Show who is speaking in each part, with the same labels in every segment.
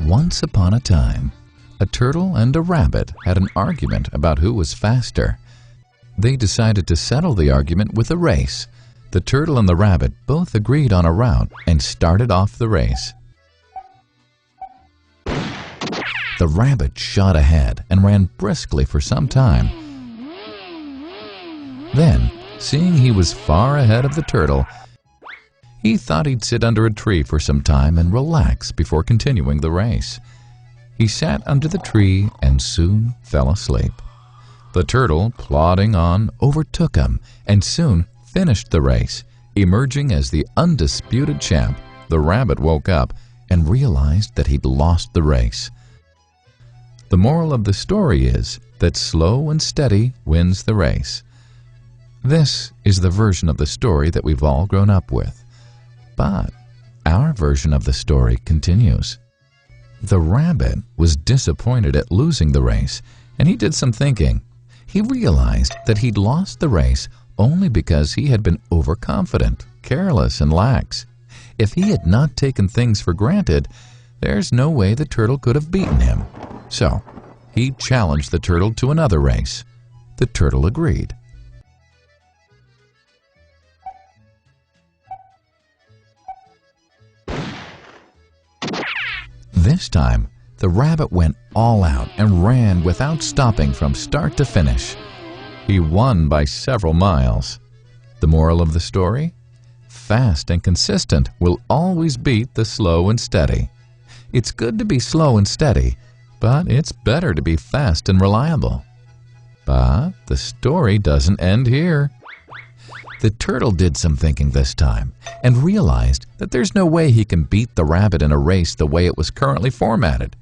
Speaker 1: Once upon a time, a turtle and a rabbit had an argument about who was faster. They decided to settle the argument with a race. The turtle and the rabbit both agreed on a route and started off the race. The rabbit shot ahead and ran briskly for some time. Then, seeing he was far ahead of the turtle, he thought he'd sit under a tree for some time and relax before continuing the race. He sat under the tree and soon fell asleep. The turtle, plodding on, overtook him and soon finished the race. Emerging as the undisputed champ, the rabbit woke up and realized that he'd lost the race. The moral of the story is that slow and steady wins the race. This is the version of the story that we've all grown up with. But our version of the story continues. The rabbit was disappointed at losing the race, and he did some thinking. He realized that he'd lost the race only because he had been overconfident, careless, and lax. If he had not taken things for granted, there's no way the turtle could have beaten him. So, he challenged the turtle to another race. The turtle agreed. This time, the rabbit went all out and ran without stopping from start to finish. He won by several miles. The moral of the story? Fast and consistent will always beat the slow and steady. It's good to be slow and steady, but it's better to be fast and reliable. But the story doesn't end here. The turtle did some thinking this time and realized that there's no way he can beat the rabbit in a race the way it was currently formatted.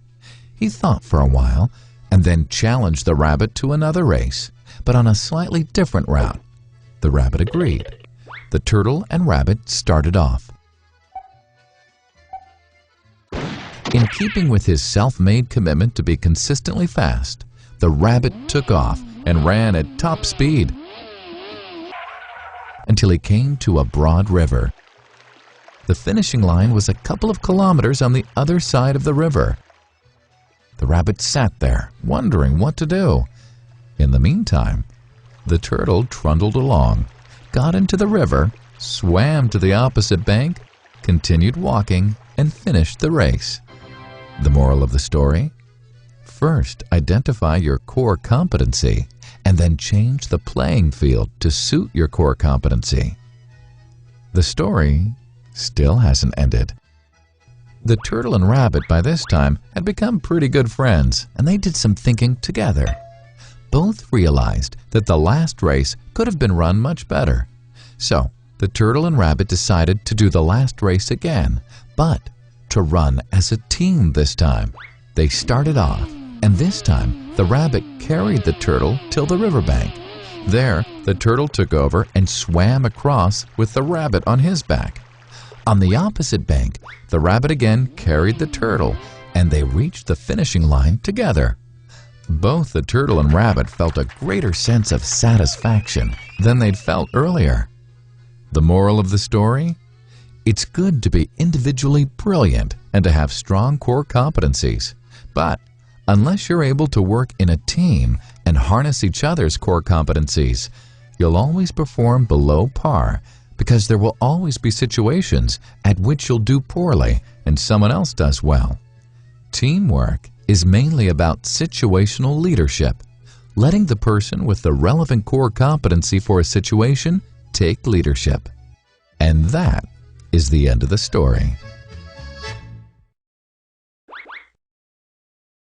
Speaker 1: He thought for a while and then challenged the rabbit to another race, but on a slightly different route. The rabbit agreed. The turtle and rabbit started off. In keeping with his self-made commitment to be consistently fast, the rabbit took off and ran at top speed until he came to a broad river. The finishing line was a couple of kilometers on the other side of the river. The rabbit sat there, wondering what to do. In the meantime, the turtle trundled along, got into the river, swam to the opposite bank, continued walking, and finished the race. The moral of the story? First, identify your core competency, and then change the playing field to suit your core competency. The story still hasn't ended. The turtle and rabbit by this time had become pretty good friends, and they did some thinking together. Both realized that the last race could have been run much better. So, the turtle and rabbit decided to do the last race again, but to run as a team this time. They started off, and this time the rabbit carried the turtle till the riverbank. There, the turtle took over and swam across with the rabbit on his back. On the opposite bank, the rabbit again carried the turtle, and they reached the finishing line together. Both the turtle and rabbit felt a greater sense of satisfaction than they'd felt earlier. The moral of the story? It's good to be individually brilliant and to have strong core competencies, but unless you're able to work in a team and harness each other's core competencies, you'll always perform below par because there will always be situations at which you'll do poorly and someone else does well. Teamwork is mainly about situational leadership, letting the person with the relevant core competency for a situation take leadership. And that is the end of the story.